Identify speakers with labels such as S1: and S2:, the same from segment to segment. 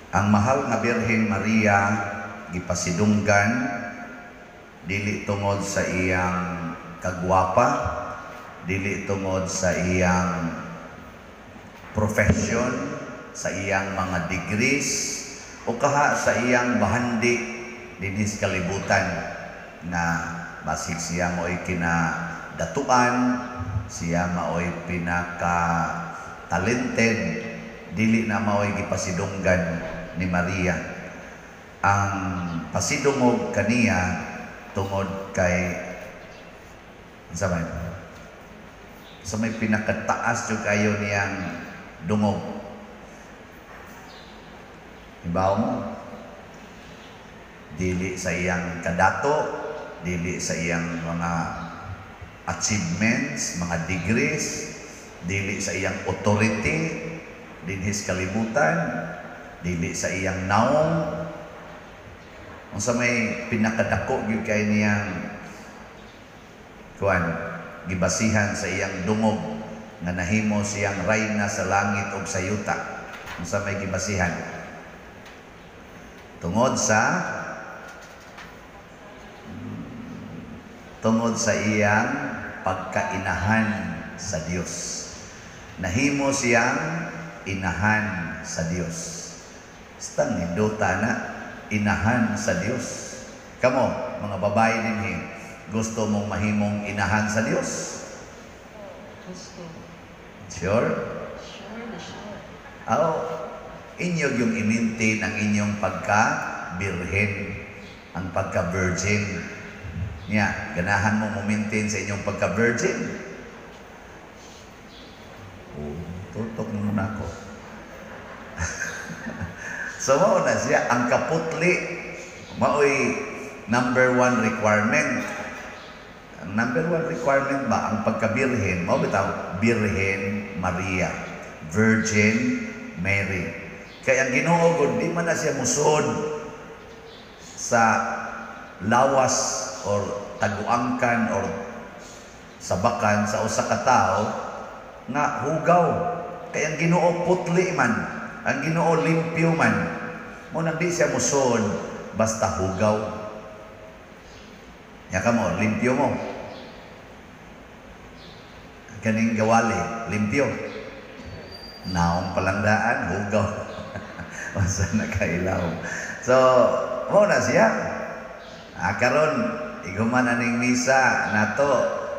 S1: Ang mahal nga Birhen Maria gipasidunggan dili tungod sa iyang kagwapa, dili tungod sa iyang profession, sa iyang mga degrees, o kaha sa iyang bahandi dinis kalibutan na basig siya mo'y kinadatuan, siya mao'y pinaka-talented, dili na mao'y gipasidunggan ni Maria. Ang pasidungog kaniya tungod kay sa may pinakataas jud kayo niyang dungog. Ibaw mo, dili sa iyang kadato, dili sa iyang mga achievements, mga degrees, dili sa iyang authority dinhis kalibutan, dili sa iyang naong. Kung sa may pinakadako gyud kay niyang gibasihan sa iyang dungog nga nahimo siyang rayna sa langit ug sa yuta. Kung sa may gibasihan tungod sa iyang pagkainahan sa Dios. Nahimo siyang inahan sa Dios. Stang nindota na inahan sa Dios. Kamo, mga babae dinhi, gusto mong mahimong inahan sa Dios?
S2: Gusto.
S1: Sure?
S2: Sure na sure.
S1: Inyo yung i-maintain ang inyong pagka-birhen, ang pagka-virgin. Ganahan mo maintain sa inyong pagka-virgin. Tutok mo muna ako. So, mauna siya, ang kaputli, mao'y number 1 requirement. Ang number 1 requirement ba, ang pagka-birhen, mao bitaw, Birhen Maria, Virgin Mary. Kaya ang Ginoo gud di man na siya musod sa lawas or taguangkan or sabakan sa usa ka tawo nga hugaw. Kaya ang Ginoo putli man, ang Ginoo limpyo man. Mo nang di siya musod basta hugaw. Ya ka mo, limpyo mo. Kaning gawali, limpyo. Naong palandaan, hugaw. Masa nakailaw. So, mo na siya. Karon iguman aning misa nato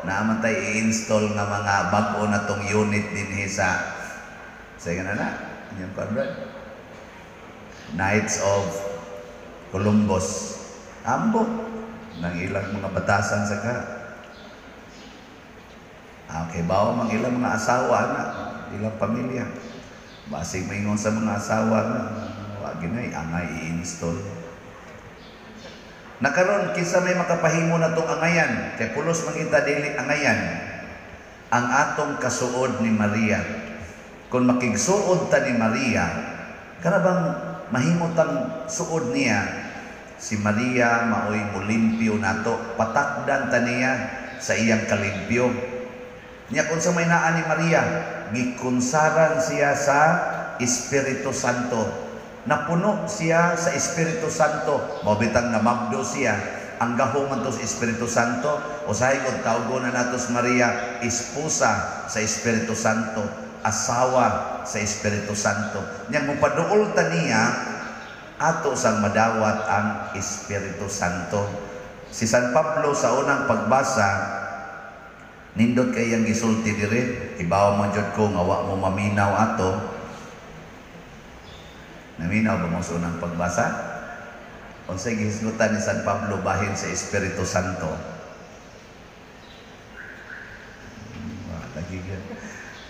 S1: na amantay i-install nga mga bag-o na tong unit dinhi sa inyong convent. Knights of Columbus. Ambot ng ilang mga batasan sa ka. Okay, bawa mang ilang mga asawa na, ilang pamilya. Basig maingon sa mga asawa na, wag ginay, angay i-install. Nakaroon, kinsa may makapahimo na itong angayan, kay pulos makita dili angayan, ang atong kasuod ni Maria. Kung makigsuod ta ni Maria, karabang mahimot ang suod niya, si Maria maoy mulimpyo nato, patakdan ta niya sa iyang kalimpyo. Nya kung sa may naa ni Maria, gikunsaran siya sa Espiritu Santo. Napuno siya sa Espiritu Santo. Mabitang na mabdo siya. Ang gahong man to sa Espiritu Santo. O sahi kung tawgo na nato si Maria, esposa sa Espiritu Santo. Asawa sa Espiritu Santo. Niyang mupaduol ta niya, ato sang madawat ang Espiritu Santo. Si San Pablo sa unang pagbasa, nindot kayang gisulti dire, ibaw man jud ko nga wa mo maminaw ato. Naminaw ba mo sa unang pagbasa? Unsay gihisgutan ni San Pablo bahin sa Espiritu Santo?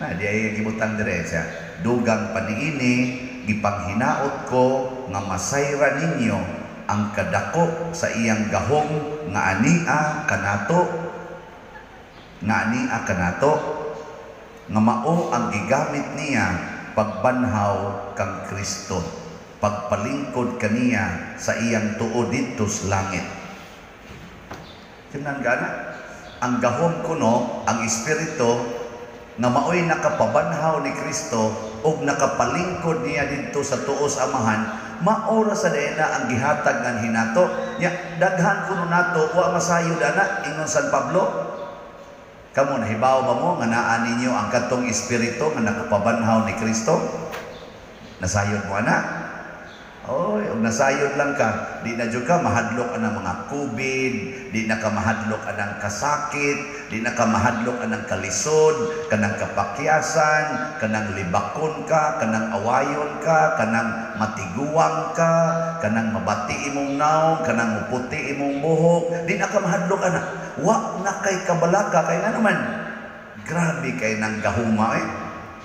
S1: Na di ay gibutang dire siya. Dugang paniini gipanghinaot ko nga masayra ninyo ang kadako sa iyang gahong nga ania kanato nga mao ang gigamit niya pagbanhaw kang Kristo, pagpalingkod kaniya sa iyang tuod didto sa langit. Tingnan gana ang gahom kuno, ang Espiritu nga maoy nakapabanhaw ni Kristo ug nakapalingkod niya didto sa tuos amahan, maora sa dena ang gihatag ng hinato. Nya daghan kuno nato wa masayod ana ingon San Pablo. Kamo nahibaw ba mo nga naa ninyo ang katong espiritu nga nakapabanhaw ni Kristo? Nasayod mo ana? Oy, ug nasayod lang ka, di na jud ka mahadlok anang mga COVID, di na ka mahadlok anang kasakit, di na ka mahadlok anang kalisod, kanang kapakyasan, kanang libakon ka, kanang awayon ka, kanang matiguang ka, kanang mabati imong naong, kanang muputi imong buhok, di na ka mahadlok ana. Wa na kay kabalaka kay nga naman. Grabe kay nang gahuma eh.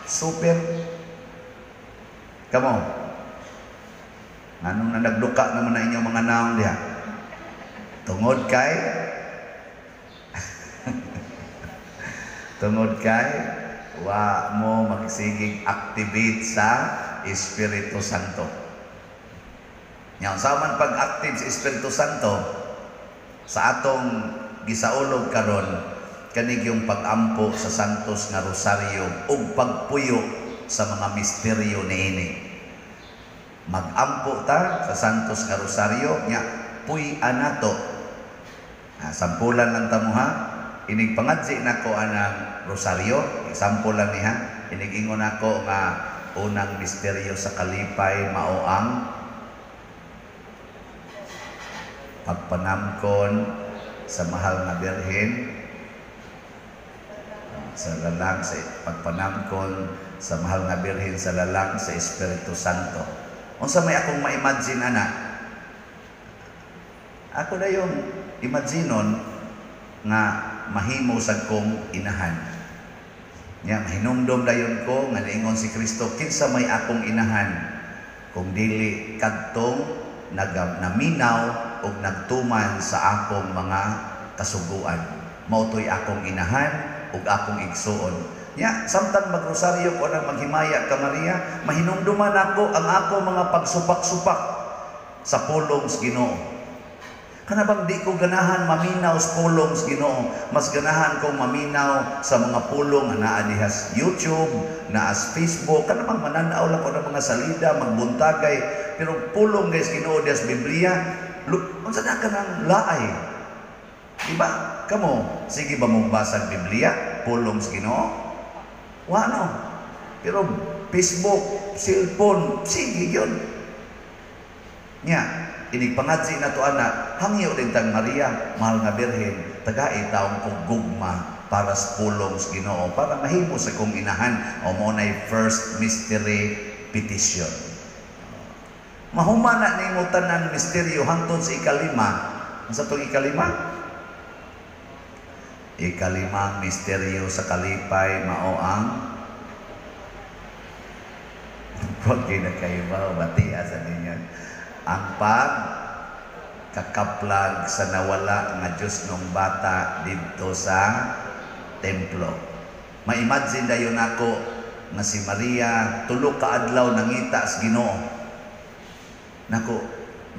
S1: Super. Come on. Anong na nagduka naman na inyong mga naong diha? Tungod kay tungod kay wa mo magsigig activate sa Espiritu Santo. Nya sa man pag-active sa Espiritu Santo sa atong gisaulog karon kanig yung pag-ampo sa santos nga rosaryo ug pagpuyo sa mga misteryo niini. Mag-ampo ta sa santos nga rosaryo nya puy-an nato. Sampulan lang ta mo ha. Inig pangadji nako anang rosaryo, example lang niha. Inig ingon ako nga unang misteryo sa kalipay mao ang pagpanamkon sa mahal nga birhen sa lalang sa pagpanamkon sa mahal nga birhen sa lalang sa Espiritu Santo. Unsa may akong ma-imagine ana? Ako na yung imaginon nga mahimo sad kong inahan. Nya mahinumdom dayon ko nga niingon si Kristo, kinsa may akong inahan kung dili kadtong naminaw ug nagtuman sa akong mga kasuguan. Mautoy akong inahan ug akong igsuon. Nya samtang magrosaryo ko nang maghimaya ka Maria, mahinumduman ako ang ako mga pagsupak-supak sa pulong sa Ginoo. Kana bang di ko ganahan maminaw sa pulong sa Ginoo, mas ganahan kong maminaw sa mga pulong nga naa diha sa YouTube, naa sa Facebook. Kana bang mananaw lang ko ng mga salida, magbuntagay, pero pulong guys Ginoo diha sa Biblia, unsa na ka nang laay? Diba? Kamo, sige ba mong basag Biblia, pulong sa Ginoo? Wano. Pero Facebook, cellphone, sige yun. Nya, inigpangadsi na to ana, hangyo din tang Maria, mahal nga birhen, tagai taong kong gugma para sa pulong sa Ginoo, para mahimo sa kong inahan, o mo na'y first mystery petition. Mahumana ni mo tanan misteryo hangtod sa ikalima. Sa itong ikalima? Ikalimang misteryo sa kalipay mao ang huwag kinakaiba o batia sa ninyo ang pagkakaplag sa nawala nga Diyos ng bata dito sa templo. Ma-imagine dayon ako nga si Maria tulo ka adlaw nangita sa Ginoo. Nako,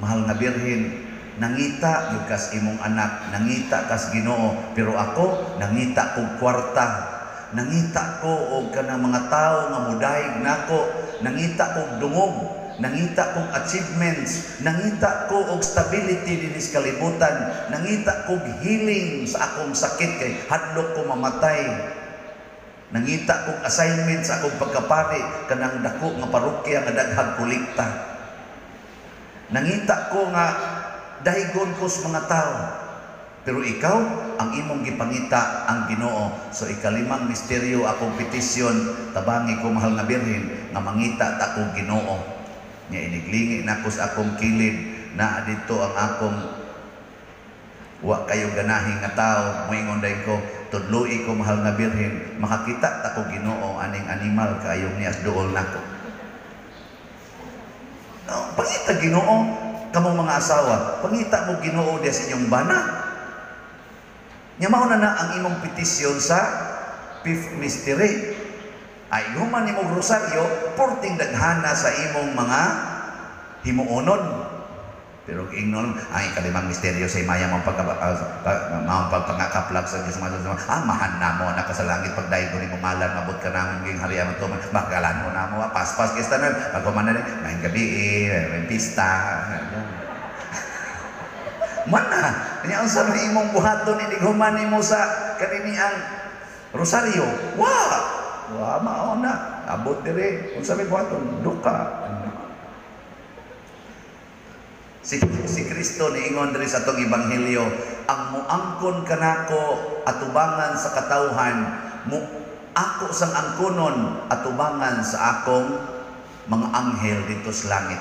S1: mahal nga birhen, nangita yung kas imong anak, nangita kas Ginoo, pero ako nangita kong kwarta, nangita ko og kanang mga tao nga mudayeg nako, nangita kog dungog, nangita kog achievements, nangita ko og stability dinhi sa kalibutan, nangita kog healing sa akong sakit kay hadlok ko mamatay, nangita kog assignment sa akong pagkapari kanang dako nga parokya nga daghang kolekta, nangita ko nga dahigon ko sa mga tao. Pero ikaw, ang imong gipangita ang Ginoo. So ikalimang misteryo akong petisyon, tabangi ko mahal nga birhen, nga mangita ta akong Ginoo. Nya iniglingi na ko sa akong kilid, na dito ang akong wa kayo ganahin nga tao, moingon day ko, tudloi ko mahal nga birhen, makakita ta ko Ginoo, aning animal kayong niyas dool nako. No, pangita Ginoo, kamong mga asawa, pangita mo Ginoo diya sa inyong bana. Nya mao na ang imong petisyon sa fifth mystery. Ay human nimong rosaryo, porting daghana sa imong mga himuonon. Pero ingnon, ay kalimang misteryo sa imaya mong pagpangakaplag sa Diyos mahan na mo na ka sa langit pagdaig ko ni mumalan mabot ka namin ngayong hariya mo tuman bakalan mo na mo paspas kista nun pagkuman na rin ngayong gabi may pista mana kanya ang sabi imong buhaton hindi humani mo sa kaniniang rosaryo wah mao na abot dire kung sabi buhaton duka. Si Kristo niingon diri sa atong ebanghelyo, ang muangkon kanako atubangan sa katawhan, ako sang angkonon atubangan sa akong mga anghel dito sa langit.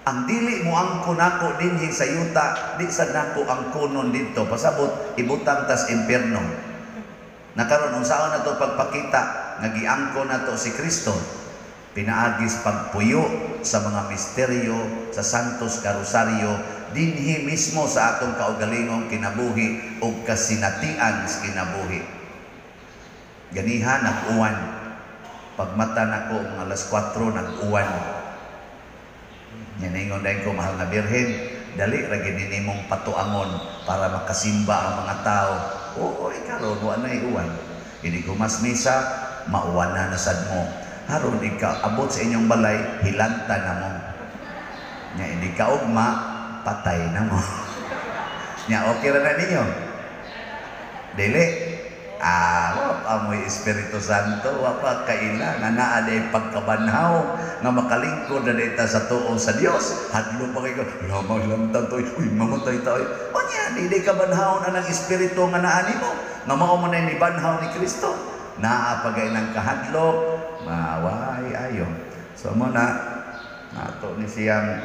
S1: Ang dili muangkon ako dinhi sa yuta, di sad nako angkonon dito pasabot ibutang tas impierno. Nakaron unsaon nato pagpakita nga giangkon nato si Kristo? Pinaagis pagpuyo sa mga misteryo sa Santos Karosaryo dinhi mismo sa atong kaugalingong kinabuhi o kasinatian sa kinabuhi. Ganiha nag-uwan. Pagmata nako ng alas 4 nag-uwan. Yaningon dahil ko mahal na birhen, dali ra gid nimong patuangon para makasimba ang mga tao. Oo, ikaron wa na uwan. Hindi ko mas misa, mauwan na nasad mo. Haron ikaw, abot sa inyong balay, hilanta na mo. Nya, hindi ka ugma, patay na mo. Nya, okay na ninyo? Dili? Wapa mo'y Espiritu Santo, wapa kaila, nga naaday pagkabanhaw, nga makalingkod na dita sa tuo sa Diyos. Hadlo pa kayo, lamang tantoy, uy, mamatay tayo. O nya, hindi ka banhaw na ng Espiritu nga naani mo, nga mao mo na ni banhaw ni Kristo. Naapagay ng kahadlok, maway ayo. So mo na, nato ni siyang